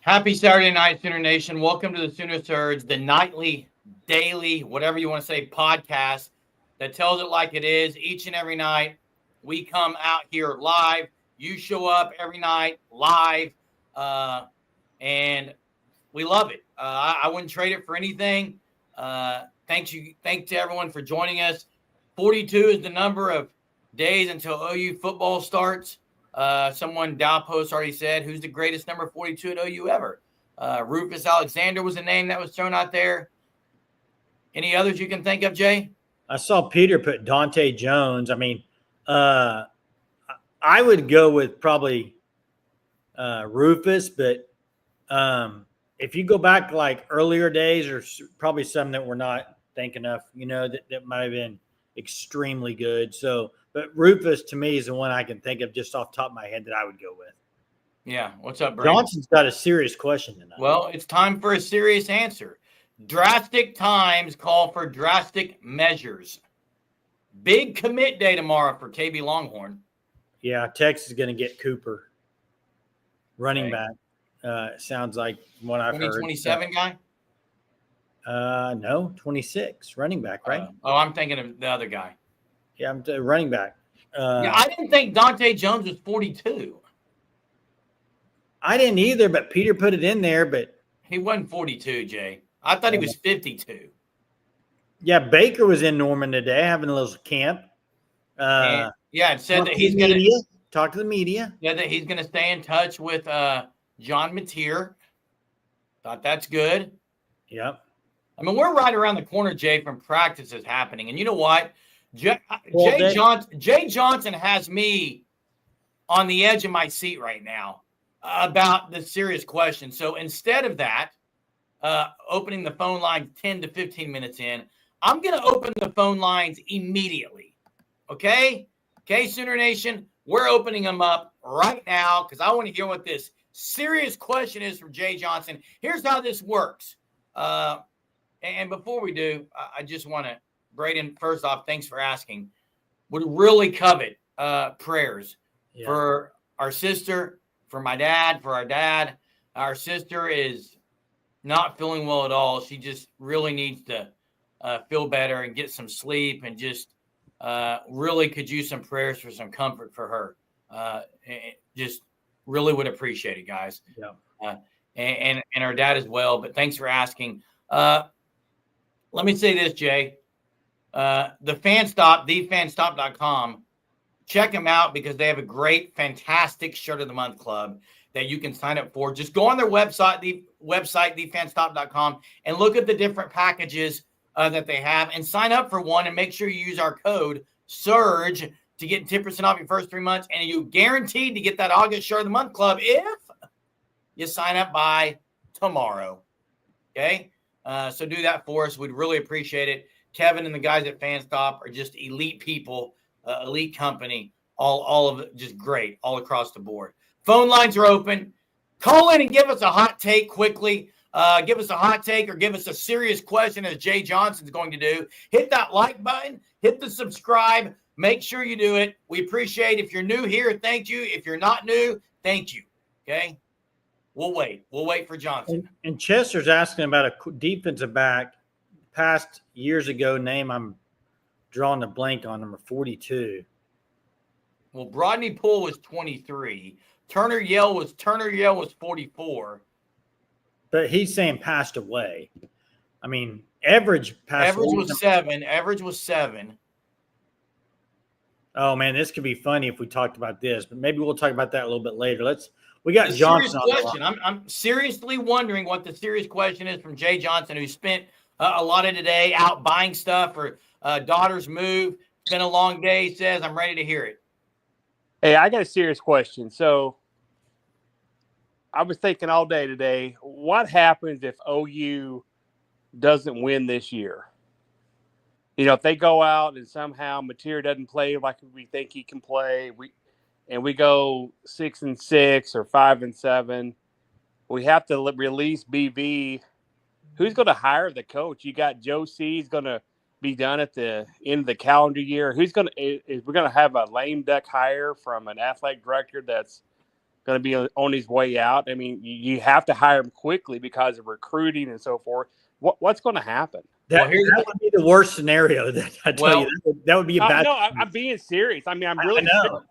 Happy Saturday night, Sooner Nation. Welcome to the Sooner Surge, the nightly, daily, whatever you want to say, podcast that tells it like it is. Each and every night, we come out here live. You show up every night live, and we love it. I wouldn't trade it for anything. Thanks to everyone for joining us. 42 is the number of days until OU football starts. Someone Dow Post already said, who's the greatest number 42 at OU ever? Rufus Alexander was a name that was thrown out there. Any others you can think of, Jay? I saw Peter put Dante Jones. I mean, I would go with probably Rufus, but if you go back like earlier days, or probably some that we're not thinking of, that might have been extremely good. So, but Rufus to me is the one I can think of just off the top of my head that I would go with. Yeah. What's up, Brandon? Johnson's got a serious question tonight. Well, it's time for a serious answer. Drastic times call for drastic measures. Big commit day tomorrow for KB Longhorn. Yeah, Texas is going to get Cooper, running back. Sounds like what I've heard. 2027 guy? No, 26, running back, right? I'm thinking of the other guy. Yeah, I'm running back. Yeah, I didn't think Dante Jones was 42. I didn't either, but Peter put it in there. But he wasn't 42, Jay. I thought he was 52. Yeah, Baker was in Norman today having a little camp. It said that he's going to talk to the media. Yeah, that he's going to stay in touch with John Mateer. Thought that's good. Yep. I mean, we're right around the corner, Jay, from practices happening. And you know what? Jay Johnson has me on the edge of my seat right now about the serious question. So instead of that, opening the phone lines 10 to 15 minutes in, I'm going to open the phone lines immediately. Okay? Okay, Sooner Nation, we're opening them up right now because I want to hear what this serious question is from Jay Johnson. Here's how this works. And before we do, I just want to, Braden, first off, thanks for asking. Would really covet prayers for our sister, for my dad, for our dad. Our sister is not feeling well at all. She just really needs to feel better and get some sleep, and just really could use some prayers for some comfort for her. Just really would appreciate it, guys. Yeah. And our dad as well. But thanks for asking. Let me say this, Jay. The FanStop, thefanstop.com, check them out because they have a great, fantastic Shirt of the Month club that you can sign up for. Just go on their website, thefanstop.com, and look at the different packages that they have and sign up for one, and make sure you use our code SURGE to get 10% off your first 3 months, and you guaranteed to get that August Shirt of the Month club if you sign up by tomorrow. Okay? So do that for us. We'd really appreciate it. Kevin and the guys at FanStop are just elite people, elite company, all of it just great, all across the board. Phone lines are open. Call in and give us a hot take quickly. Give us a hot take or give us a serious question, as Jay Johnson's going to do. Hit that like button. Hit the subscribe. Make sure you do it. We appreciate it. If you're new here, thank you. If you're not new, thank you. Okay? We'll wait. We'll wait for Johnson. And Chester's asking about a defensive back past years ago name. I'm drawing a blank on number 42. Well, Brodney Poole was 23. Turner Yell was 44. But he's saying passed away. I mean, Average passed away. Average was 7. Oh man, this could be funny if we talked about this, but maybe we'll talk about that a little bit later. We got Johnson on the line. I'm seriously wondering what the serious question is from Jay Johnson, who spent a lot of today out buying stuff for daughter's move. It's been a long day, he says. I'm ready to hear it. Hey, I got a serious question. So I was thinking all day today, what happens if OU doesn't win this year? You know, if they go out and somehow Mateer doesn't play like we think he can play, we go 6-6 or 5-7, we have to release BV. Who's going to hire the coach? You got Joe C's going to be done at the end of the calendar year. Is we're going to have a lame duck hire from an athletic director that's going to be on his way out. I mean, you have to hire him quickly because of recruiting and so forth. What's going to happen? That would be the worst scenario. That I tell you, that would be a bad. No, I'm being serious. I mean, I'm really serious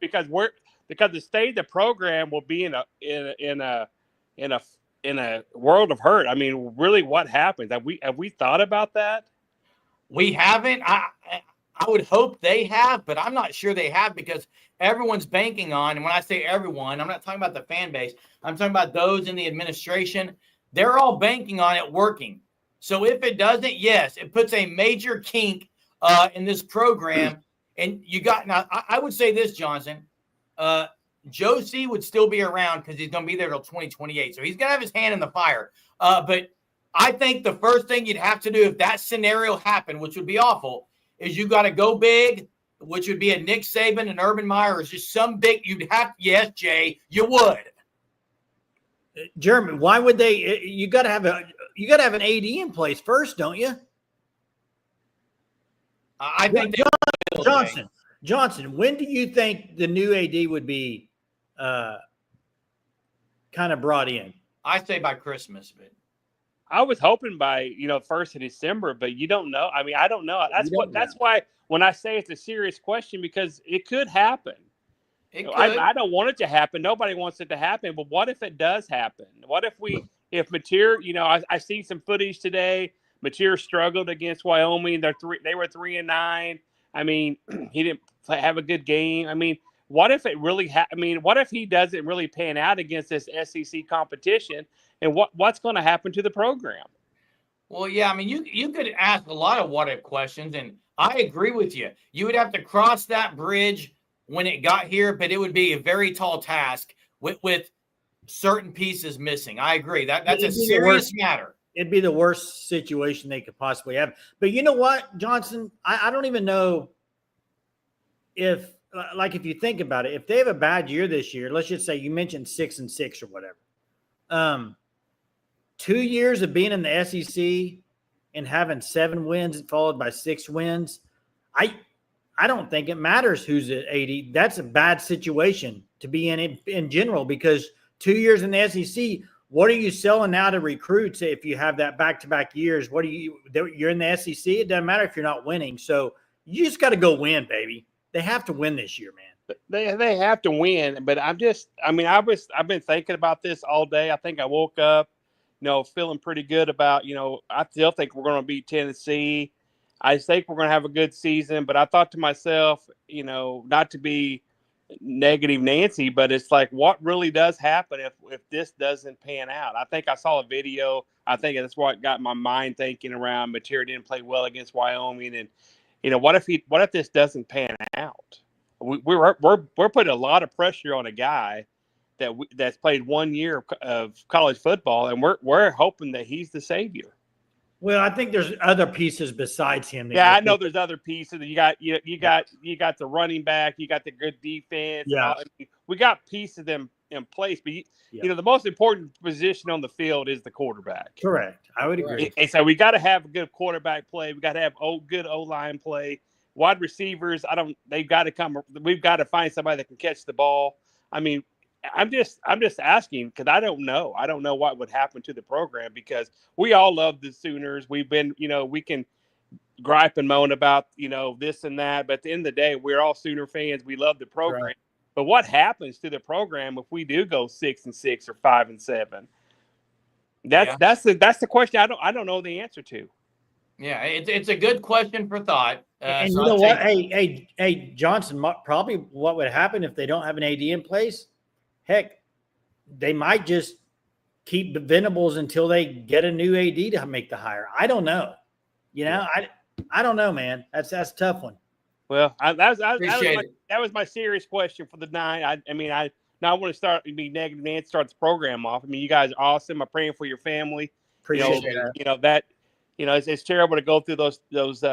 because the state of the program will be in a world of hurt. I mean, really, what happens? Have we thought about that? We haven't. I would hope they have, but I'm not sure they have because everyone's banking on. And when I say everyone, I'm not talking about the fan base. I'm talking about those in the administration. They're all banking on it working. So if it doesn't, yes, it puts a major kink in this program. And you got now. I would say this, Johnson. Joe C would still be around because he's going to be there till 2028. So he's going to have his hand in the fire. But I think the first thing you'd have to do if that scenario happened, which would be awful, is you got to go big, which would be a Nick Saban and Urban Meyer, or just some big. You'd have, yes, Jay, you would. Jeremy, why would they? You got to have an AD in place first, don't you? I think Johnson. When do you think the new AD would be kind of brought in? I say by Christmas, but I was hoping by 1st of December, but you don't know. I mean, I don't know. That's why when I say it's a serious question, because it could happen. I don't want it to happen. Nobody wants it to happen. But what if it does happen? What if Meyer, I seen some footage today. Meyer struggled against Wyoming. They were 3-9. I mean, he didn't have a good game. I mean, what if it really? What if he doesn't really pan out against this SEC competition? And what's going to happen to the program? Well, yeah, I mean, you could ask a lot of what if questions, and I agree with you. You would have to cross that bridge when it got here, but it would be a very tall task with certain pieces missing. I agree. That's a serious matter. It'd be the worst situation they could possibly have. But you know what, Johnson? I don't even know if you think about it, if they have a bad year this year, let's just say you mentioned 6-6 or whatever. 2 years of being in the SEC and having 7 wins followed by 6 wins, I don't think it matters who's at 80. That's a bad situation to be in general, because 2 years in the SEC, what are you selling now to recruits if you have that back-to-back years? You're in the SEC. It doesn't matter if you're not winning. So you just got to go win, baby. They have to win this year, man. They have to win, but I've been thinking about this all day. I think I woke up, feeling pretty good about, I still think we're going to beat Tennessee. I think we're going to have a good season, but I thought to myself, not to be negative Nancy, but it's like, what really does happen if this doesn't pan out? I think I saw a video. I think that's what got my mind thinking around. Meyer didn't play well against Wyoming, and what if this doesn't pan out? We're putting a lot of pressure on a guy that's played 1 year of college football, and we're hoping that he's the savior. Well, I think there's other pieces besides him. Yeah, I know there's other pieces. You got the running back. You got the good defense. Yeah, we got pieces of them in place. But the most important position on the field is the quarterback. Correct. I would agree. And so we got to have a good quarterback play. We got to have good O-line play. Wide receivers, they've got to come. We've got to find somebody that can catch the ball. I mean, I'm just asking because I don't know. I don't know what would happen to the program, because we all love the Sooners. We've been, we can gripe and moan about, this and that. But at the end of the day, we're all Sooner fans. We love the program. Right. But what happens to the program if we do go 6-6 or 5-7? That's the question I don't know the answer to. Yeah, it's a good question for thought. And so you know what? Hey, Johnson, probably what would happen if they don't have an AD in place? Heck, they might just keep the Venables until they get a new AD to make the hire. I don't know. I don't know, man. That's a tough one. Well, that was my serious question for the night. I want to start be negative and start the program off. I mean, you guys are awesome. I'm praying for your family. Appreciate that. It's terrible to go through those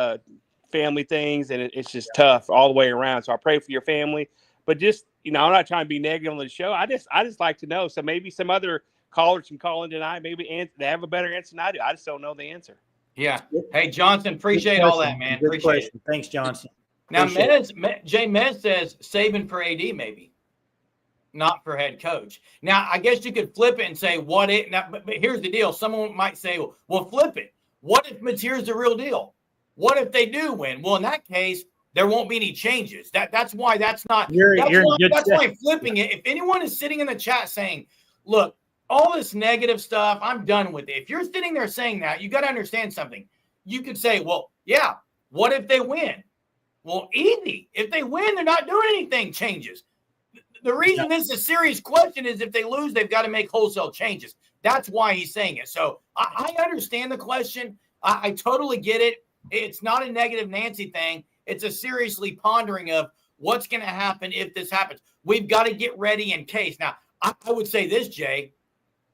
family things, and it's just tough all the way around. So I pray for your family. But just, I'm not trying to be negative on the show. I just like to know. So maybe some other callers can call in tonight. Maybe they have a better answer than I do. I just don't know the answer. Yeah. Hey, Johnson, appreciate all that, man. Good question. Thanks, Johnson. Now, Jay Mez says Saban for AD, maybe. not for head coach. Now, I guess you could flip it and say, what it, now, but here's the deal. Someone might say, well, flip it. What if Mateer's the real deal? What if they do win? Well, in that case, there won't be any changes. That's why that's not, that's why flipping it. If anyone is sitting in the chat saying, look, all this negative stuff, I'm done with it. If you're sitting there saying that, you got to understand something. You could say, well, yeah, what if they win? Well, easy. If they win, they're not doing anything, changes. The reason this is a serious question is if they lose, they've got to make wholesale changes. That's why he's saying it. So I understand the question. I totally get it. It's not a negative Nancy thing. It's a seriously pondering of what's going to happen if this happens. We've got to get ready in case. Now, I would say this, Jay,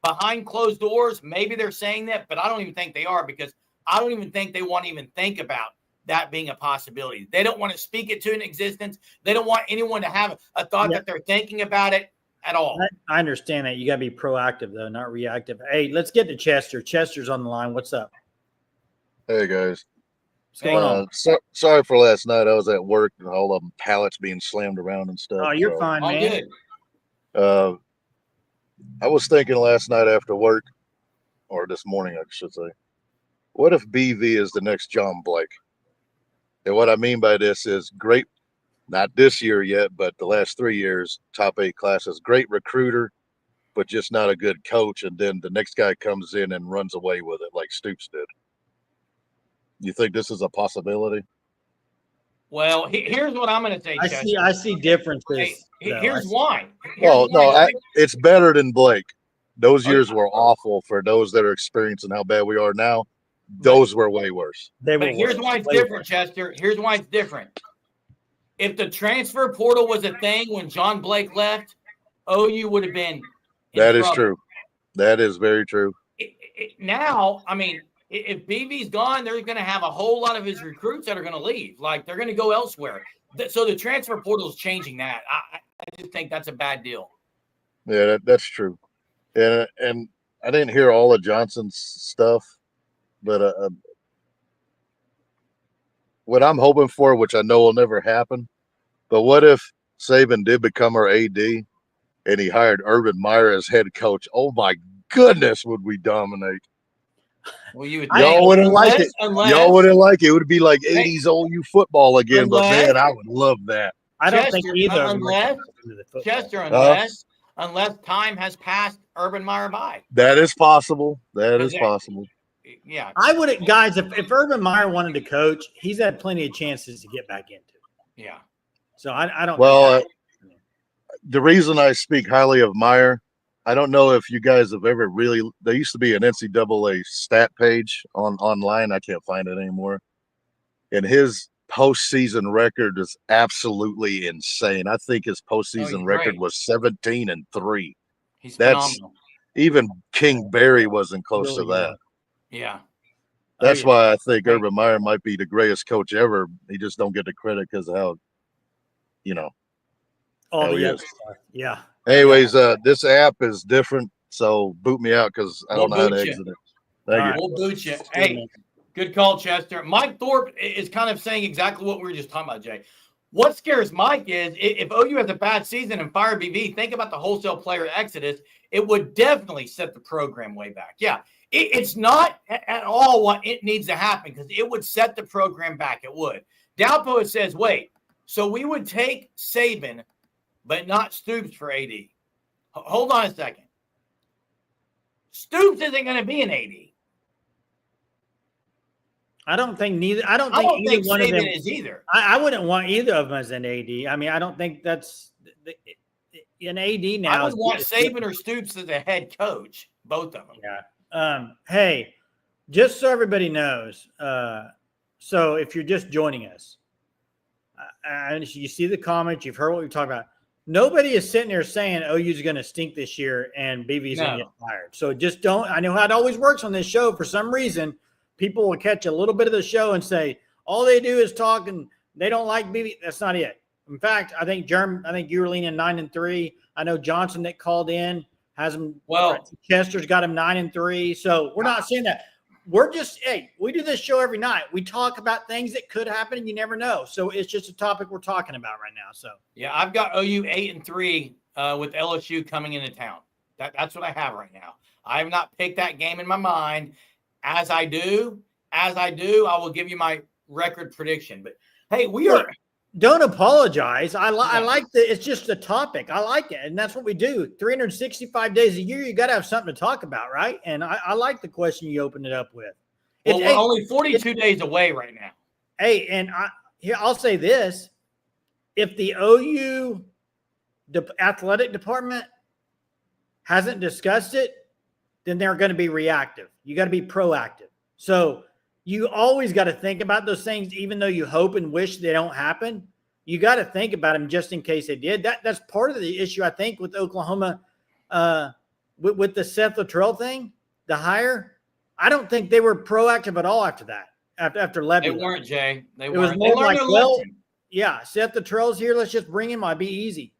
behind closed doors, maybe they're saying that, but I don't even think they are because I don't even think they want to even think about that being a possibility. They don't want to speak it to an existence. They don't want anyone to have a thought that they're thinking about it at all. I understand that. You got to be proactive, though, not reactive. Hey, let's get to Chester. Chester's on the line. What's up? Hey, guys. What's going on? Sorry for last night. I was at work and all of them pallets being slammed around and stuff. Oh, you're fine, man. Good. I was thinking last night after work, or this morning, I should say, what if BV is the next John Blake? And what I mean by this is great, not this year yet, but the last 3 years, top 8 classes, great recruiter, but just not a good coach. And then the next guy comes in and runs away with it like Stoops did. You think this is a possibility? Well, here's what I'm going to say, Chester. I see differences. Here's why. It's better than Blake. Those years were awful for those that are experiencing how bad we are now. Those were way worse. But here's why it's different, Chester. Here's why it's different. If the transfer portal was a thing when John Blake left, OU would have been That is true. That is very true. Now, I mean, if BV's gone, they're going to have a whole lot of his recruits that are going to leave. Like, they're going to go elsewhere. So the transfer portal is changing that. I just think that's a bad deal. Yeah, that's true. And I didn't hear all of Johnson's stuff, but what I'm hoping for, which I know will never happen, but what if Saban did become our AD and he hired Urban Meyer as head coach? Oh, my goodness, would we dominate. Well, y'all wouldn't like it. Y'all wouldn't like it. It would be like 80s OU football again, but man, I would love that. I don't think either. Unless time has passed Urban Meyer by. That is possible. That is possible. Yeah. I wouldn't, guys, if Urban Meyer wanted to coach, he's had plenty of chances to get back into it. Yeah. So I don't. Well, the reason I speak highly of Meyer, I don't know if you guys have ever really. There used to be an NCAA stat page online. I can't find it anymore. And his postseason record is absolutely insane. I think his postseason record was 17-3. He's phenomenal. Even King Barry wasn't close to that. Yeah. That's why I think Urban Meyer might be the greatest coach ever. He just don't get the credit because of how, all the other stuff. Yeah. Anyways, this app is different, so boot me out because I don't know how to exit it. Thank you. We'll boot you. Hey, good call, Chester. Mike Thorpe is kind of saying exactly what we were just talking about, Jay. What scares Mike is if OU has a bad season and fire BV, think about the wholesale player exodus. It would definitely set the program way back. Yeah, it's not at all what it needs to happen because it would set the program back. It would. Dalpo says, wait, so we would take Saban but not Stoops for AD. Hold on a second. Stoops isn't going to be an AD. I don't think either one of them is either. I wouldn't want either of them as an AD. I mean, I don't think that's an AD now. I would want Saban or Stoops as a head coach, both of them. Yeah. Hey, just so everybody knows, so if you're just joining us, and you see the comments, you've heard what we're talking about. Nobody is sitting there saying OU's going to stink this year and BV's going to get fired. So just don't. I know how it always works on this show. For some reason, people will catch a little bit of the show and say all they do is talk and they don't like BV. That's not it. In fact, I think you were leaning 9-3. I know Johnson that called in has him. Well, Chester's got him 9-3. So we're not saying that. We're just, we do this show every night. We talk about things that could happen and you never know. So it's just a topic we're talking about right now. So yeah, I've got OU 8-3 with LSU coming into town. That's what I have right now. I have not picked that game in my mind. As I do, I will give you my record prediction. But hey, we are. Don't apologize. I like it's just a topic. I like it. And that's what we do. 365 days a year, you got to have something to talk about, right? And I like the question you opened it up with. Well, we're only 42 days away right now. Hey, and I'll say this. If the OU athletic department hasn't discussed it, then they're going to be reactive. You got to be proactive. So you always got to think about those things, even though you hope and wish they don't happen. You got to think about them just in case they did. That's part of the issue, I think, with Oklahoma, with the Seth Luttrell thing, the hire. I don't think they were proactive at all after that. After Levy, they weren't, Jay. They it weren't. was more like, well, lesson. yeah, Seth Luttrell's here. Let's just bring him. I'll be easy.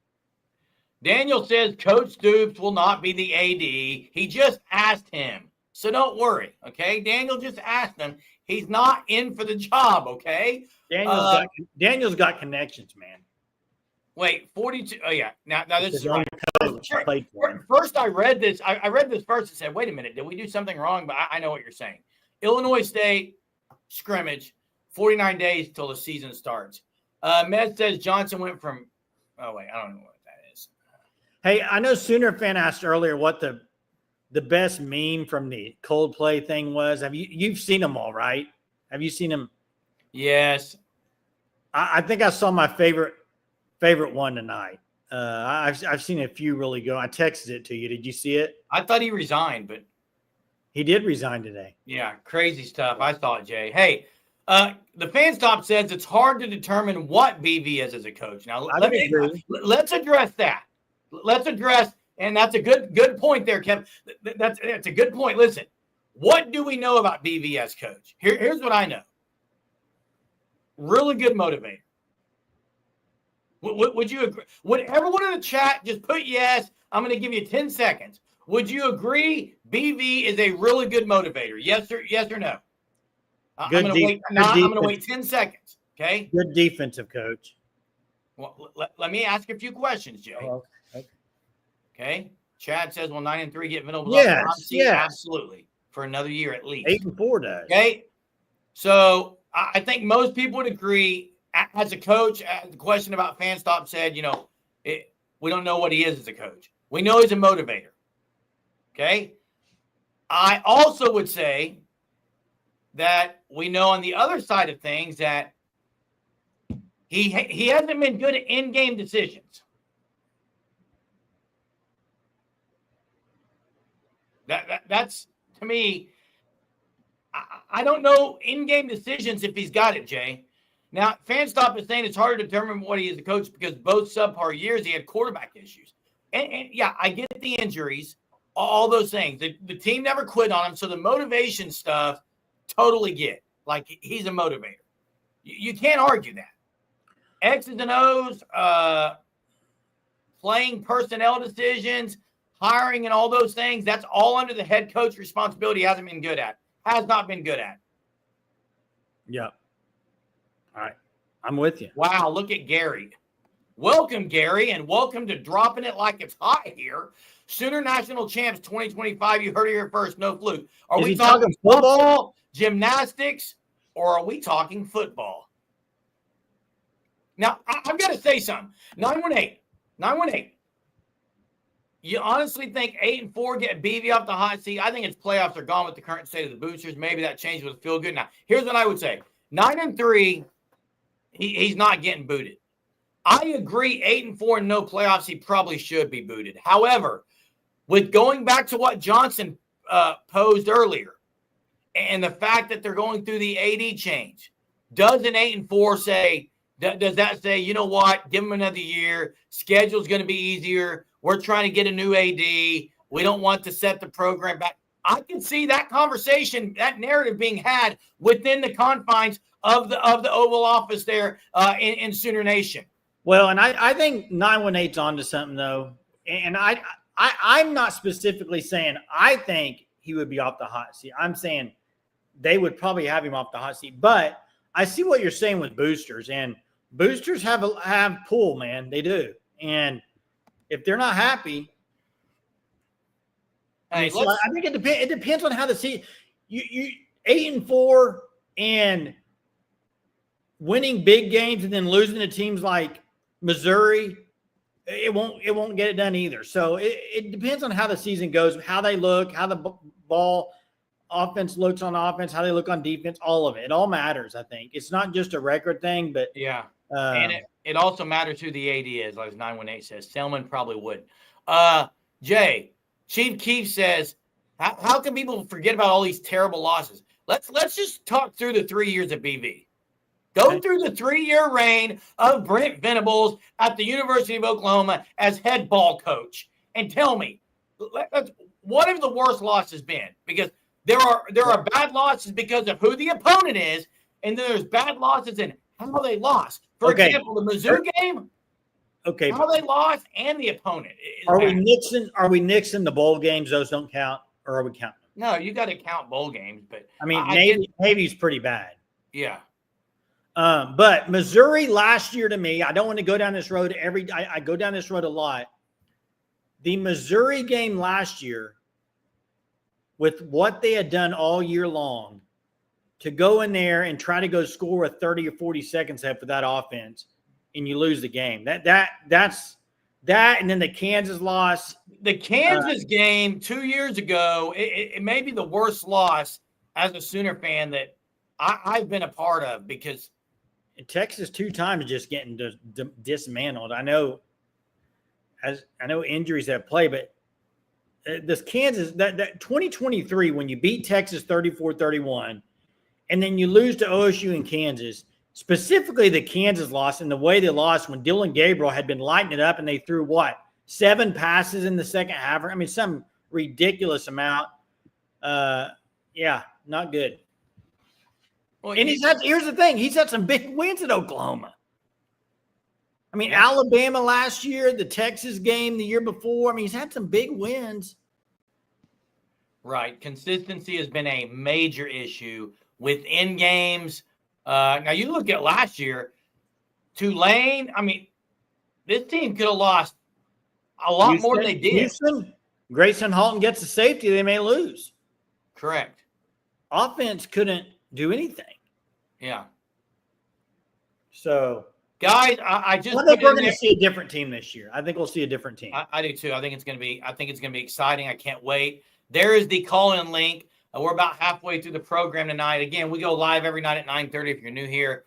Daniel says Coach Stoops will not be the AD. He just asked him. So don't worry, okay? Daniel just asked him. He's not in for the job, okay? Daniel's got connections, man. Wait, 42. Oh, yeah. Now this is right. First, first, I read this. I read this first and said, wait a minute. Did we do something wrong? But I know what you're saying. Illinois State scrimmage, 49 days till the season starts. Med says Johnson went from – oh, wait. I don't know what that is. Hey, I know Sooner fan asked earlier what the best meme from the Coldplay thing was. You've seen them all, right? Have you seen them? Yes. I think I saw my favorite one tonight. I've seen a few really good. I texted it to you. Did you see it? I thought he resigned, but he did resign today. Yeah, crazy stuff. I thought, Jay. Hey, the fan stop says it's hard to determine what BV is as a coach. Now let's address that. Let's address. And that's a good point there, Kevin. That's a good point. Listen, what do we know about BV as coach? Here's what I know. Really good motivator. Would you agree? Would everyone in the chat just put yes? I'm going to give you 10 seconds. Would you agree BV is a really good motivator? Yes or no? I'm going to wait 10 seconds. Okay. Good defensive coach. Well, let me ask a few questions, Jay. Oh, okay. Okay. Chad says, will 9-3 get Venables? Yes. Absolutely. For another year at least. 8-4 does. Okay. So I think most people would agree as a coach. The question about fan stop said, we don't know what he is as a coach. We know he's a motivator. Okay. I also would say that we know on the other side of things that he hasn't been good at in-game decisions. That's to me. I don't know in-game decisions if he's got it, Jay. Now, Fanstop is saying it's hard to determine what he is a coach because both subpar years he had quarterback issues. And yeah, I get the injuries, all those things. The team never quit on him, so the motivation stuff, totally get. Like, he's a motivator. You can't argue that. X's and O's, playing personnel decisions, hiring and all those things, that's all under the head coach responsibility. Has not been good at. Yeah. All right. I'm with you. Wow, look at Gary. Welcome, Gary, and welcome to Dropping It Like It's Hot here. Sooner National Champs 2025. You heard it here first, no fluke. Are we talking football, gymnastics, or are we talking football? Now, I've got to say something. 918. You honestly think 8-4 get BV off the hot seat? I think its playoffs are gone with the current state of the boosters. Maybe that change would feel good. Now, here's what I would say. 9-3, he's not getting booted. I agree 8-4 and no playoffs, he probably should be booted. However, with going back to what Johnson posed earlier and the fact that they're going through the AD change, does an 8-4 say, does that say, you know what, give him another year, schedule's going to be easier, we're trying to get a new AD, we don't want to set the program back. I can see that conversation, that narrative being had within the confines of the Oval Office there in Sooner Nation. Well, and I think 918's onto something, though. And I'm not specifically saying I think he would be off the hot seat. I'm saying they would probably have him off the hot seat. But I see what you're saying with boosters. And boosters have pull, man. They do. And if they're not happy, Hey, so I think it depends on how the season. You 8-4 and winning big games and then losing to teams like Missouri, it won't get it done either. So it depends on how the season goes, how they look, how the ball offense looks on offense, how they look on defense, all of it. It all matters, I think. It's not just a record thing, but yeah. And it also matters who the AD is, like 918 says. Selman probably would. Jay, Chief Keef says, how can people forget about all these terrible losses? Let's just talk through the 3 years of BV. Go through the 3-year reign of Brent Venables at the University of Oklahoma as head ball coach, and tell me, what have the worst losses been? Because there are bad losses because of who the opponent is, and then there's bad losses in how they lost. For example, the Mizzou game. Okay. How they lost and the opponent. Are we nixing the bowl games? Those don't count, or are we counting? No, you got to count bowl games, but I mean, Navy's pretty bad. Yeah. But Missouri last year, to me, I don't want to go down this road I go down this road a lot. The Missouri game last year, with what they had done all year long, to go in there and try to go score with 30 or 40 seconds left for that offense, and you lose the game. That's that, and then the Kansas loss. The Kansas game 2 years ago, it may be the worst loss as a Sooner fan that I've been a part of, because Texas 2 times just getting dismantled. I know injuries have played, but this Kansas, that 2023, when you beat Texas 34-31, and then you lose to OSU and Kansas, specifically the Kansas loss, and the way they lost when Dylan Gabriel had been lighting it up, and they threw 7 passes in the second half. I mean, some ridiculous amount. Yeah, not good. Well, and here's the thing. He's had some big wins at Oklahoma. I mean, Alabama last year, the Texas game the year before. I mean, he's had some big wins. Right. Consistency has been a major issue within games. Now, you look at last year, Tulane, I mean, this team could have lost a lot more than they did. Houston, Grayson Halton gets a safety, they may lose. Correct. Offense couldn't do anything. Yeah. So, guys, I think we're going to see a different team this year. I think we'll see a different team. I do too. I think it's going to be exciting. I can't wait. There is the call-in link. We're about halfway through the program tonight. Again, we go live every night at 9:30 if you're new here.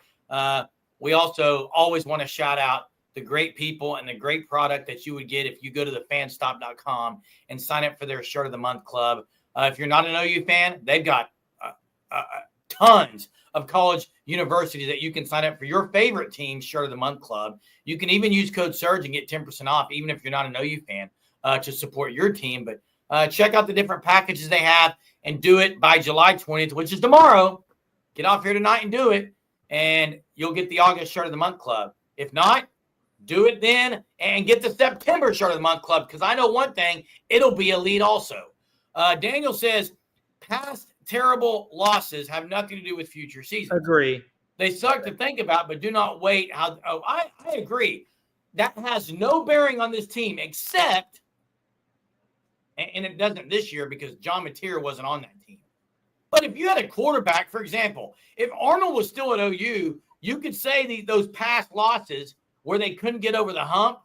We also always want to shout out the great people and the great product that you would get if you go to thefanstop.com and sign up for their Shirt of the Month Club. If you're not an OU fan, they've got tons of college universities that you can sign up for your favorite team's Shirt of the Month Club. You can even use code SURGE and get 10% off, even if you're not an OU fan, to support your team. But check out the different packages they have and do it by July 20th, which is tomorrow. Get off here tonight and do it, and you'll get the August Shirt of the Month Club. If not, do it then and get the September Shirt of the Month Club, because I know one thing, it'll be elite also. Daniel says, past terrible losses have nothing to do with future seasons. Agree. They suck to think about, but do not wait. I agree. That has no bearing on this team, except, and it doesn't this year because John Mateer wasn't on that team. But if you had a quarterback, for example, if Arnold was still at OU, you could say those past losses where they couldn't get over the hump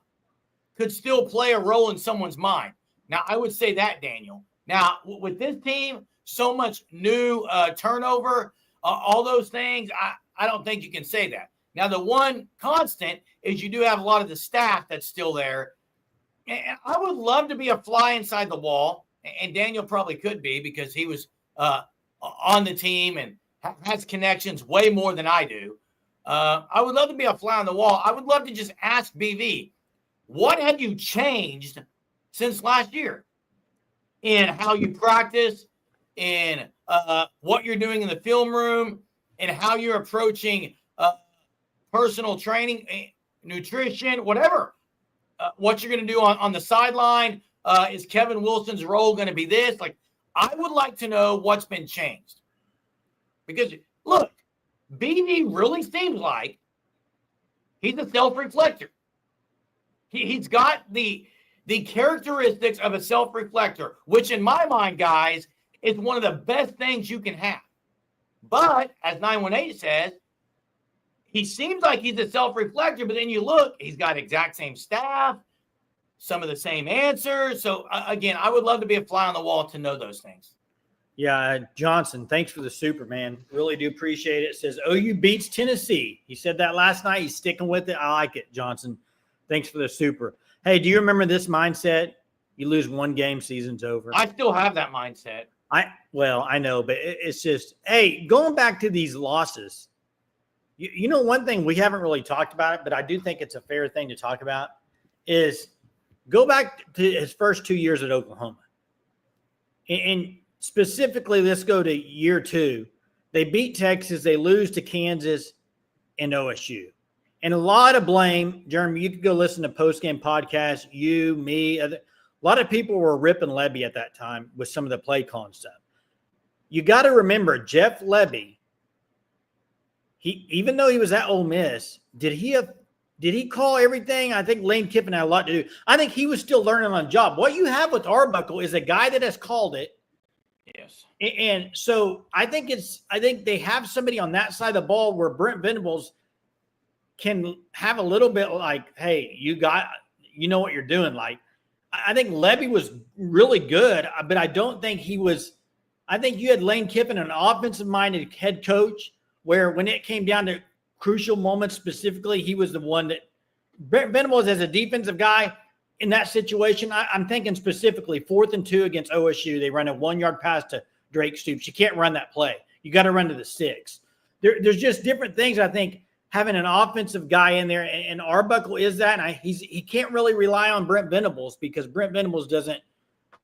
could still play a role in someone's mind. Now, I would say that, Daniel. Now, with this team, so much new turnover, all those things, I don't think you can say that. Now, the one constant is you do have a lot of the staff that's still there. And I would love to be a fly inside the wall, and Daniel probably could be because he was on the team and has connections way more than I do. I would love to be a fly on the wall. I would love to just ask BV, what have you changed since last year in how you practice, in what you're doing in the film room, and how you're approaching personal training, nutrition, whatever. What you're going to do on the sideline. Is Kevin Wilson's role going to be this? Like, I would like to know what's been changed. Because, look, BV really seems like he's a self-reflector. He's got the the characteristics of a self-reflector, which in my mind, guys, is one of the best things you can have. But as 918 says, he seems like he's a self-reflector, but then you look, he's got exact same staff, some of the same answers. So again, I would love to be a fly on the wall to know those things. Yeah, Johnson, thanks for the super, man. Really do appreciate it. It says OU beats Tennessee. He said that last night. He's sticking with it. I like it, Johnson. Thanks for the super. Hey, do you remember this mindset? You lose one game, season's over. I still have that mindset. I know, but it's just, hey, going back to these losses, you know, one thing we haven't really talked about it, but I do think it's a fair thing to talk about is go back to his first 2 years at Oklahoma. And specifically, let's go to year 2. They beat Texas. They lose to Kansas and OSU. And a lot of blame, Jeremy, you could go listen to post-game podcasts, you, me, a lot of people were ripping Lebby at that time with some of the play calling stuff. You got to remember, Jeff Lebby, even though he was at Ole Miss, did he call everything? I think Lane Kiffin had a lot to do. I think he was still learning on the job. What you have with Arbuckle is a guy that has called it. Yes. And so I think they have somebody on that side of the ball where Brent Venables can have a little bit like, hey, you know what you're doing. Like, I think Lebby was really good, but I don't think he was. I think you had Lane Kiffin, an offensive-minded head coach, where when it came down to crucial moments specifically, he was the one that Brent Venables as a defensive guy in that situation. I'm thinking specifically 4th and 2 against OSU. They run a 1-yard pass to Drake Stoops. You can't run that play. You got to run to the 6. There's just different things. I think having an offensive guy in there, and Arbuckle is that, and he can't really rely on Brent Venables because Brent Venables doesn't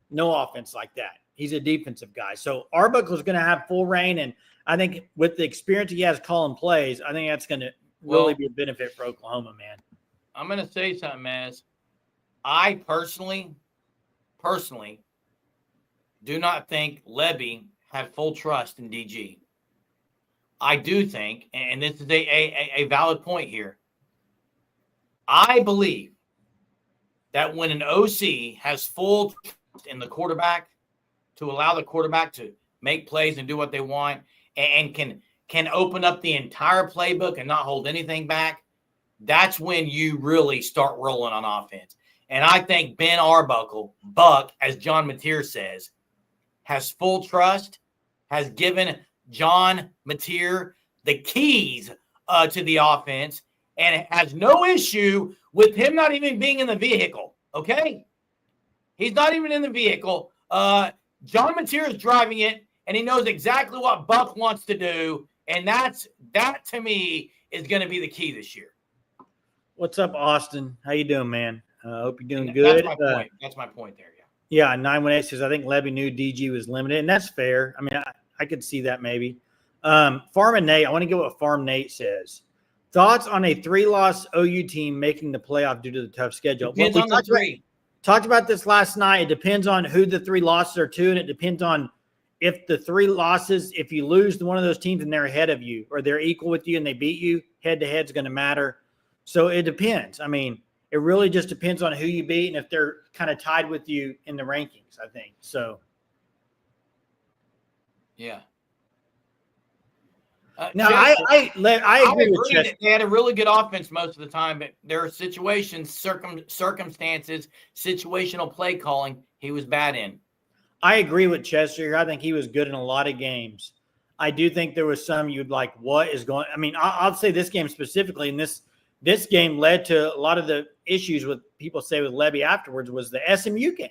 know offense like that. He's a defensive guy. So Arbuckle is going to have full reign, and I think with the experience he has calling plays, I think that's going to really be a benefit for Oklahoma, man. I'm going to say something, Maz. I personally do not think Lebby had full trust in DG. I do think, and this is a valid point here, I believe that when an OC has full trust in the quarterback to allow the quarterback to make plays and do what they want and can open up the entire playbook and not hold anything back, that's when you really start rolling on offense. And I think Ben Arbuckle, Buck, as John Mateer says, has full trust, has given John Mateer the keys to the offense, and has no issue with him not even being in the vehicle, okay? He's not even in the vehicle. John Mateer is driving it, and he knows exactly what Buck wants to do, and that to me is going to be the key this year. What's up, Austin? How you doing, man? Hope you're doing good. That's my point. That's my point there, yeah. 918 says, I think Lebby knew DG was limited, and that's fair. I mean, I could see that maybe. Farm and Nate, I want to get what Farm Nate says. Thoughts on a 3-loss OU team making the playoff due to the tough schedule? Depends on the 3. Talked about this last night. It depends on who the 3 losses are to, and it depends on if the 3 losses, if you lose to one of those teams and they're ahead of you or they're equal with you and they beat you, head-to-head is going to matter. So it depends. I mean, it really just depends on who you beat and if they're kind of tied with you in the rankings, I think. So, yeah. Now, I agree with Chester. They had a really good offense most of the time, but there are situations, circumstances, situational play calling he was bad in. I agree with Chester. I think he was good in a lot of games. I do think there was some you'd like, what is going – I mean, I'll say this game specifically, and this game led to a lot of the issues with people say with Lebby afterwards was the SMU game.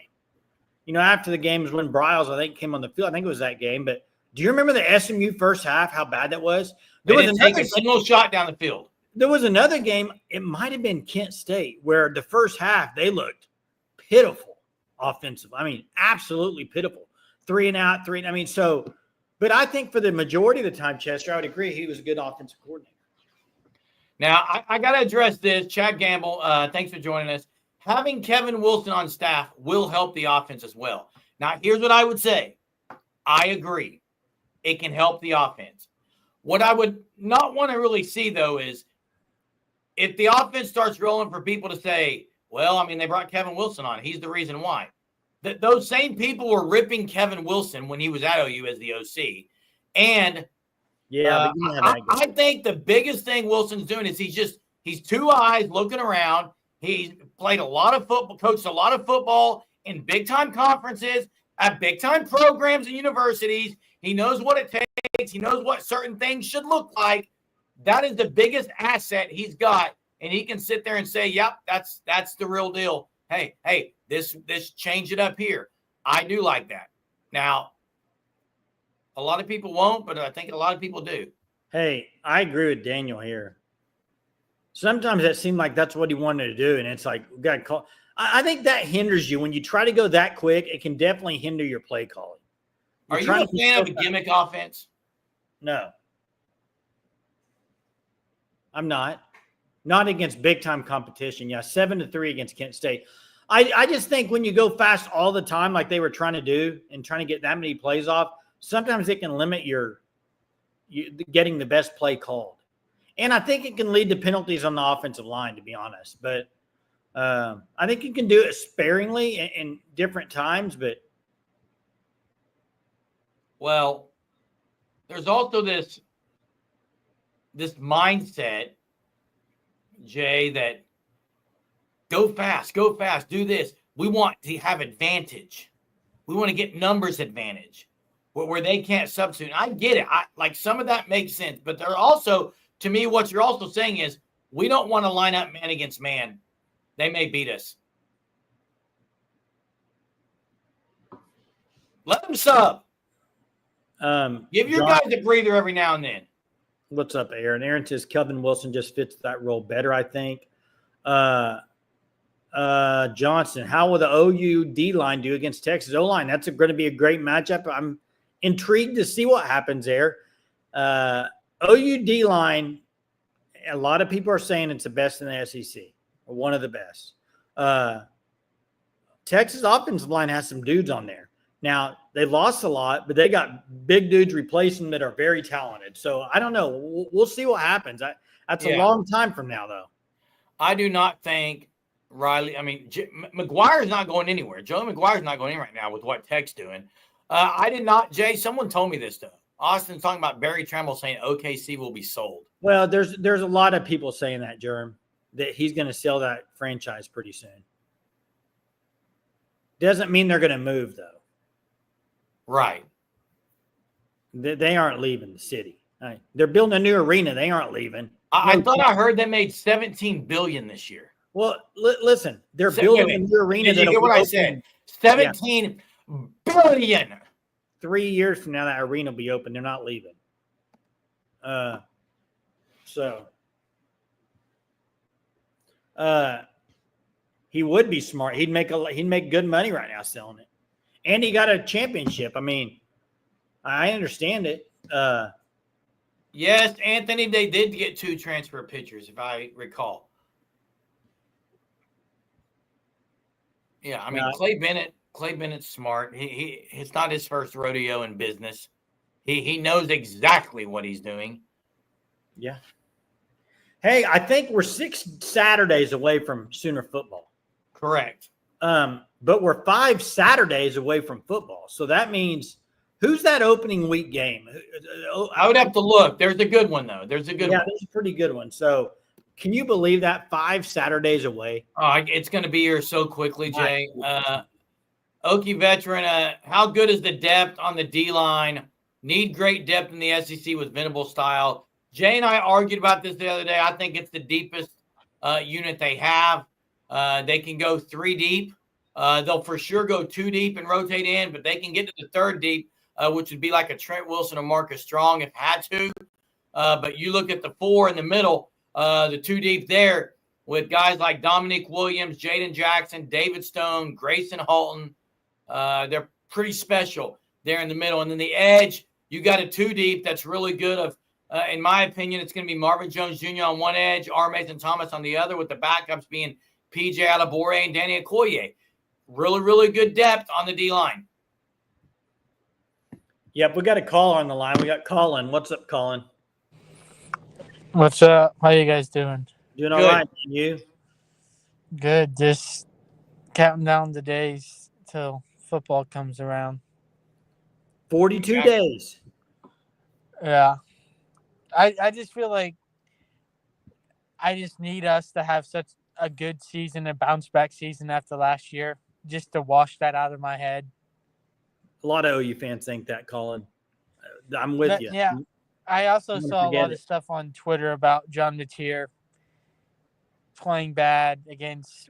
You know, after the game was when Bryles, I think, came on the field. I think it was that game, but do you remember the SMU first half, how bad that was? They didn't take a single shot down the field. There was another game, it might have been Kent State, where the first half they looked pitiful offensive. I mean, absolutely pitiful. 3 and out, 3. I mean, so, but I think for the majority of the time, Chester, I would agree he was a good offensive coordinator. Now, I got to address this. Chad Gamble, thanks for joining us. Having Kevin Wilson on staff will help the offense as well. Now, here's what I would say. I agree. It can help the offense. What I would not want to really see, though, is if the offense starts rolling for people to say, Well, I mean, they brought Kevin Wilson on. He's the reason why. Those same people were ripping Kevin Wilson when he was at OU as the OC. And I think the biggest thing Wilson's doing is he's two eyes looking around. He's played a lot of football, coached a lot of football in big-time conferences, at big-time programs and universities. He knows what it takes. He knows what certain things should look like. That is the biggest asset he's got. And he can sit there and say, yep, that's the real deal. Hey, this change it up here. I do like that. Now, a lot of people won't, but I think a lot of people do. Hey, I agree with Daniel here. Sometimes it seemed like that's what he wanted to do, and it's like, we got to call. I think that hinders you. When you try to go that quick, it can definitely hinder your play calling. Are you a fan of a gimmick offense? No. I'm not. Not against big-time competition. Yeah, 7-3 against Kent State. I just think when you go fast all the time like they were trying to do and trying to get that many plays off, sometimes it can limit you getting the best play called. And I think it can lead to penalties on the offensive line, to be honest. But I think you can do it sparingly in different times. But well, there's also this mindset, Jay, that go fast, do this. We want to have advantage. We want to get numbers advantage where they can't substitute. I get it. Like some of that makes sense, but they're also, to me, what you're also saying is we don't want to line up man against man. They may beat us. Let them sub. Give your guys a breather every now and then. What's up, Aaron? Aaron says Kevin Wilson just fits that role better, I think. Johnson, how will the OU D-line do against Texas O-line? That's going to be a great matchup. I'm intrigued to see what happens there. OU D-line, a lot of people are saying it's the best in the SEC, or one of the best. Texas offensive line has some dudes on there. Now, they lost a lot, but they got big dudes replacing them that are very talented. So, I don't know. We'll see what happens. That's a long time from now, though. I do not think Riley – I mean, McGuire's not going anywhere. Joey McGuire's not going in right now with what Tech's doing. I did not – Jay, someone told me this, though. Austin's talking about Barry Tremble saying OKC will be sold. Well, there's a lot of people saying that, Jerm, that he's going to sell that franchise pretty soon. Doesn't mean they're going to move, though. Right. They aren't leaving the city. Right. They're building a new arena. They aren't leaving. I thought I heard they made $17 billion this year. Well, listen, they're building a new arena. Did you hear what I said? $17 billion. 3 years from now, that arena will be open. They're not leaving. He would be smart. He'd make good money right now selling it. And he got a championship. I mean, I understand it. Yes, Anthony, they did get 2 transfer pitchers, if I recall. Yeah, I mean, Clay Bennett's smart. It's not his first rodeo in business. He knows exactly what he's doing. Yeah. Hey, I think we're 6 Saturdays away from Sooner football. Correct. But we're 5 Saturdays away from football. So that means who's that opening week game? I would have to look. There's a good one, though. There's a good one. Yeah, there's a pretty good one. So can you believe that 5 Saturdays away? Oh, it's going to be here so quickly, Jay. Okie veteran, how good is the depth on the D-line? Need great depth in the SEC with Venable style. Jay and I argued about this the other day. I think it's the deepest unit they have. They can go 3 deep. They'll for sure go 2 deep and rotate in, but they can get to the 3rd deep, which would be like a Trent Wilson or Marcus Strong if had to. But you look at the 4 in the middle, the 2 deep there with guys like Dominique Williams, Jaden Jackson, David Stone, Grayson Halton. They're pretty special there in the middle. And then the edge, you got a 2 deep that's really good. In my opinion, it's going to be Marvin Jones Jr. on one edge, R. Mason Thomas on the other, with the backups being PJ Alabore and Danny Okoye. Really, really good depth on the D-line. Yep, we got a caller on the line. We got Colin. What's up, Colin? What's up? How you guys doing? Doing all right. And you? Good. Just counting down the days till football comes around. 42 days. Yeah. I just feel like I just need us to have such a good season, a bounce back season after last year, just to wash that out of my head. A lot of OU fans think that, Colin. I'm with But, you. yeah. I also I'm gonna saw a forget lot of stuff on Twitter about John Mateer playing bad against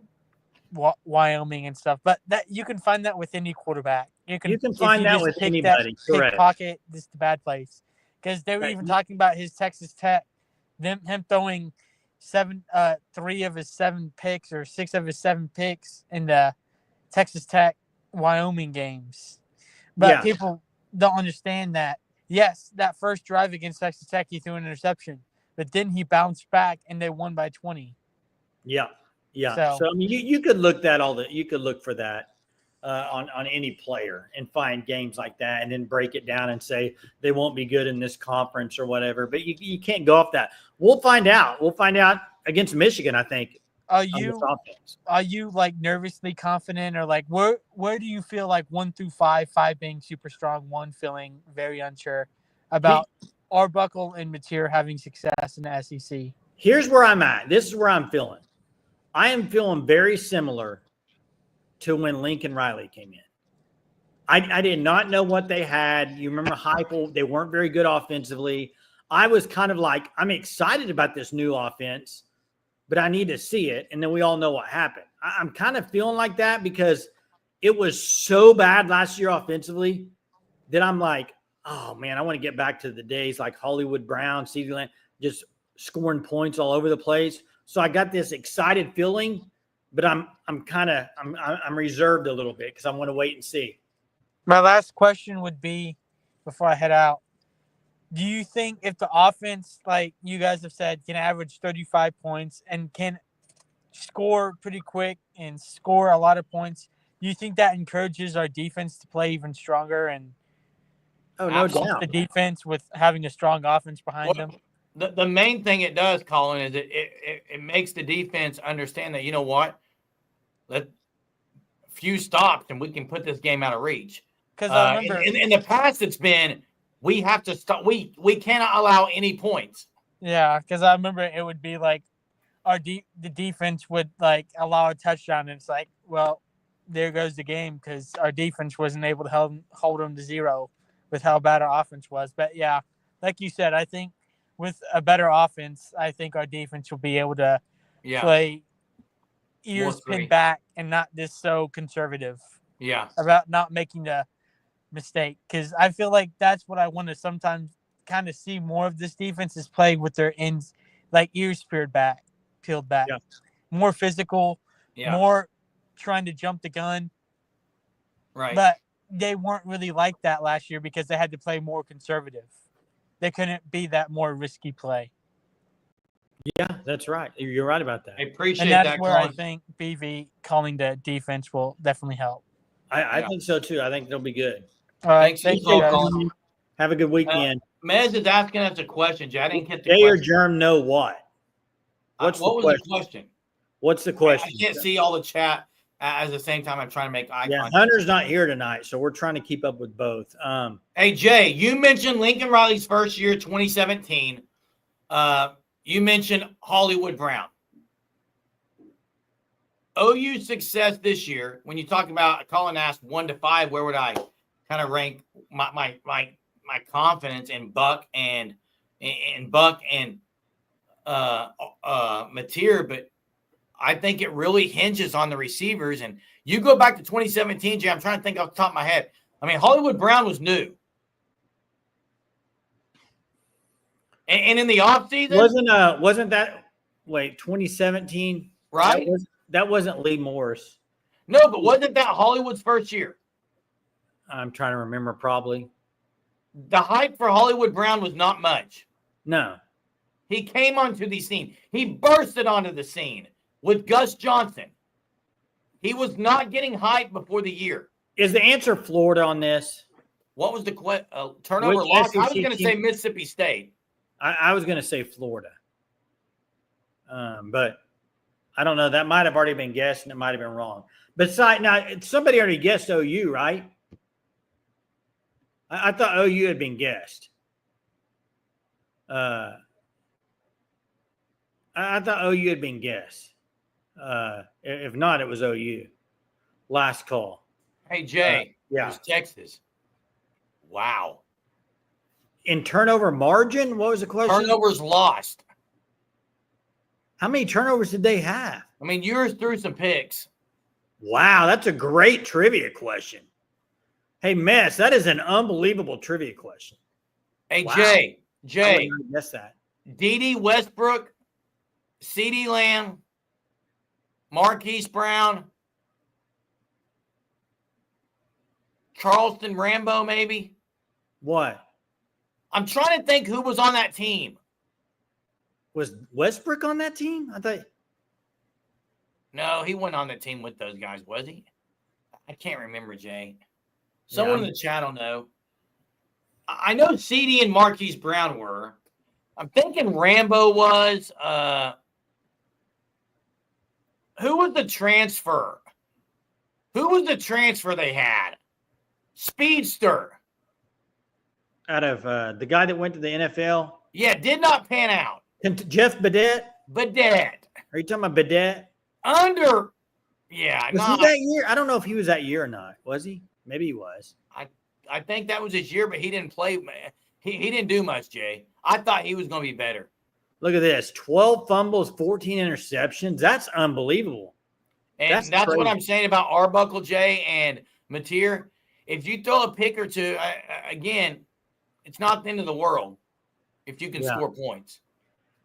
Wyoming and stuff. But that you can find that with any quarterback. You can if find you that just with pick that anybody. Correct. pocket, this is the bad place. Because they were Right. even talking about his Texas Tech, him throwing 3 of his 7 picks or 6 of his 7 picks in the Texas Tech Wyoming games. But Yeah. people don't understand that. Yes, that first drive against Texas Tech, he threw an interception, but then he bounced back and they won by 20. Yeah. Yeah. So- So I mean, you could look you could look for that on any player and find games like that, and then break it down and say they won't be good in this conference or whatever. But you can't go off that. We'll find out. We'll find out against Michigan, I think. Are on this you offense. like nervously confident, or like where do you feel like 1 through 5, 5 being super strong, 1 feeling very unsure about Arbuckle and Mateer having success in the SEC? Here's where I'm at. This is where I'm feeling. I am feeling very similar to when Lincoln Riley came in. I did not know what they had. You remember Heupel? They weren't very good offensively. I was kind of like, I'm excited about this new offense, but I need to see it. And then we all know what happened. I'm kind of feeling like that because it was so bad last year offensively that I'm like, oh, man, I want to get back to the days like Hollywood Brown, CeeDee Lamb, just scoring points all over the place. So I got this excited feeling, but I'm reserved a little bit because I want to wait and see. My last question would be, before I head out, do you think if the offense, like you guys have said, can average 35 points and can score pretty quick and score a lot of points, do you think that encourages our defense to play even stronger and no doubt the defense with having a strong offense behind them? The main thing it does, Colin, is it makes the defense understand that, you know what, let few stops and we can put this game out of reach. Because I remember in the past, it's been we have to stop. We cannot allow any points. Yeah, because I remember it would be like the defense would like allow a touchdown, and it's like, well, there goes the game because our defense wasn't able to hold them to 0 with how bad our offense was. But yeah, like you said, I think with a better offense, I think our defense will be able to play ears pinned back and not just so conservative. Yeah, about not making the mistake, because I feel like that's what I want to sometimes kind of see more of this defense is play with their ends, like ears peeled back, more physical, more trying to jump the gun. Right. But they weren't really like that last year because they had to play more conservative. They couldn't be that more risky play. Yeah, that's right. You're right about that. I appreciate and that's that, where Colin. I think BV calling the defense will definitely help. I think so too. I think they'll be good. All right. Thanks you guys. Colin. Have a good weekend. Mez is asking us a question. I didn't get the Jay question. or Germ know what? What was the question? What's the question? I can't see all the chat at the same time. I'm trying to make eye contact. Hunter's not here tonight, so we're trying to keep up with both. Hey, Jay, you mentioned Lincoln Riley's first year, 2017. You mentioned Hollywood Brown. OU's success this year, when you talk about, Colin asked 1 to 5, where would I kind of rank my confidence in Buck and Mateer, but I think it really hinges on the receivers. And you go back to 2017, Jay, I'm trying to think off the top of my head. I mean, Hollywood Brown was new. And in the offseason, wasn't that 2017? Right? That wasn't Lee Morris. No, but wasn't that Hollywood's first year? I'm trying to remember. Probably. The hype for Hollywood Brown was not much. No. He came onto the scene. He bursted onto the scene with Gus Johnson. He was not getting hype before the year. Is the answer Florida on this? What was the turnover loss? I was going to say Mississippi State. I was going to say Florida. But I don't know. That might have already been guessed, and it might have been wrong. Besides, now somebody already guessed OU, right? I thought OU had been guessed. I thought OU had been guessed. If not, it was OU. Last call. Hey, Jay. Yeah. It was Texas. Wow. In turnover margin, what was the question? Turnovers lost. How many turnovers did they have? I mean, yours threw some picks. Wow, that's a great trivia question. Hey, Mess, that is an unbelievable trivia question. Hey, Wow. Jay. I would not guess that. D.D. Westbrook, C.D. Lamb, Marquise Brown, Charleston Rambo, maybe. What? I'm trying to think who was on that team. Was Westbrook on that team? I thought. No, he wasn't on the team with those guys, was he? I can't remember, Jay. Someone in the chat will know. I know CD and Marquise Brown were. I'm thinking Rambo was. Who was the transfer? Who was the transfer they had? Speedster. Out of the guy that went to the NFL? Yeah, did not pan out. Jeff Badet? Badet. Are you talking about Badet? Yeah. Was he that year? I don't know if he was that year or not. Was he? Maybe he was. I think that was his year, but he didn't play. He didn't do much, Jay. I thought he was going to be better. Look at this. 12 fumbles, 14 interceptions. That's unbelievable. And that's what I'm saying about Arbuckle, Jay, and Mateer. If you throw a pick or two, again, it's not the end of the world if you can score points.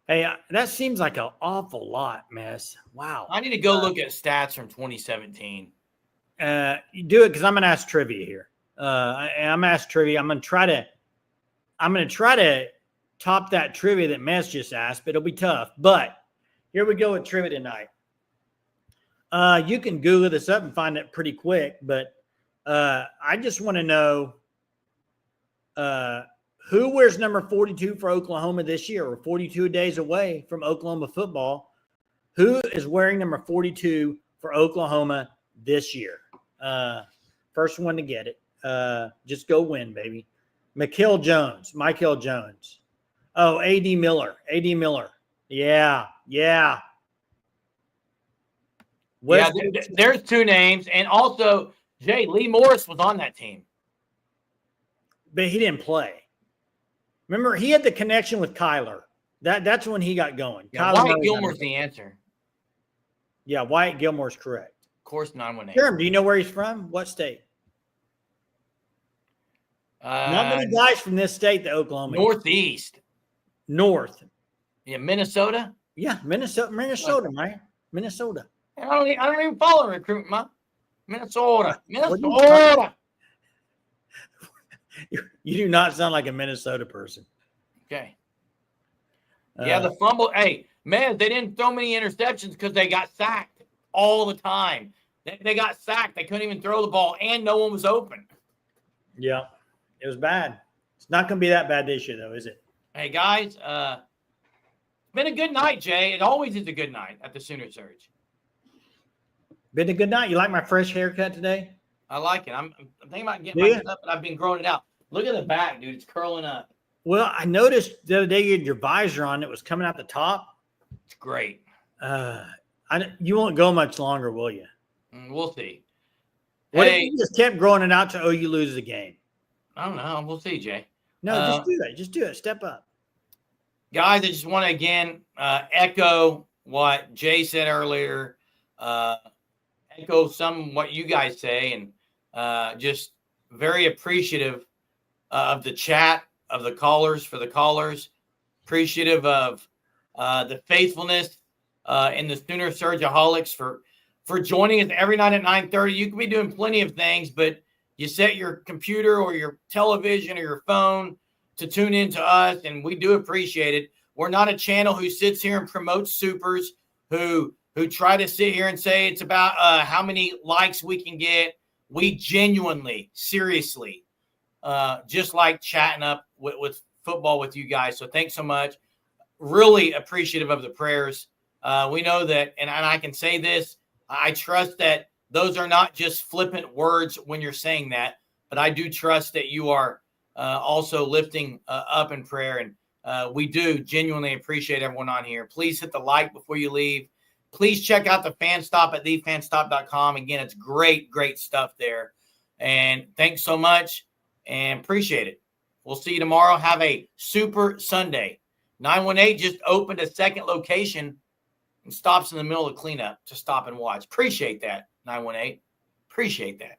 Hey, that seems like an awful lot, Mess. Wow. I need to go look at stats from 2017. You do it because I'm going to ask trivia here. I'm going to ask trivia. I'm going to try to top that trivia that Mess just asked, but it'll be tough. But here we go with trivia tonight. You can Google this up and find it pretty quick, but I just want to know who wears number 42 for Oklahoma this year? We're 42 days away from Oklahoma football. Who is wearing number 42 for Oklahoma this year? First one to get it. Just go win, baby. Michael Jones. Oh, A.D. Miller. Yeah. There's two names. And also, Jay, Lee Morris was on that team. But he didn't play. Remember, he had the connection with Kyler. That's when he got going. Yeah, Wyatt Gilmore's the answer. Yeah, Wyatt Gilmore's correct. Of course, 918. Jeremy, do you know where he's from? What state? Not many guys from this state that Oklahoma. Northeast. North. Yeah, Minnesota? Yeah, Minnesota, man. Minnesota. I don't even follow recruitment, man. Minnesota. You do not sound like a Minnesota person. Okay. Yeah, the fumble. Hey, man, they didn't throw many interceptions because they got sacked all the time. They got sacked. They couldn't even throw the ball, and no one was open. Yeah, it was bad. It's not going to be that bad this year, though, is it? Hey, guys, it's been a good night, Jay. It always is a good night at the Sooner Surge. Been a good night. You like my fresh haircut today? I like it. I'm thinking about getting mine up, but I've been growing it out. Look at the back, dude. It's curling up. Well, I noticed the other day you had your visor on. It was coming out the top. It's great. You won't go much longer, will you? We'll see. What if you just kept growing it out till OU loses a game? I don't know. We'll see, Jay. No, just do it. Just do it. Step up. Guys, I just want to, again, echo what Jay said earlier. Echo some what you guys say, and just very appreciative of the chat, of the callers, for the callers. Appreciative of the faithfulness in the Sooner Surgeaholics for joining us every night at 9:30. You can be doing plenty of things, but you set your computer or your television or your phone to tune in to us, and we do appreciate it. We're not a channel who sits here and promotes supers, who try to sit here and say it's about how many likes we can get. We genuinely, seriously, just like chatting up with football with you guys. So thanks so much. Really appreciative of the prayers We know that, and I can say this, I trust that those are not just flippant words when you're saying that, but I do trust that you are also lifting up in prayer. And we do genuinely appreciate everyone on here. Please hit the like before you leave. Please check out the Fan Stop at thefanstop.com. Again, it's great, great stuff there. And thanks so much and appreciate it. We'll see you tomorrow. Have a super Sunday. 918 just opened a second location and stops in the middle of cleanup to stop and watch. Appreciate that, 918. Appreciate that.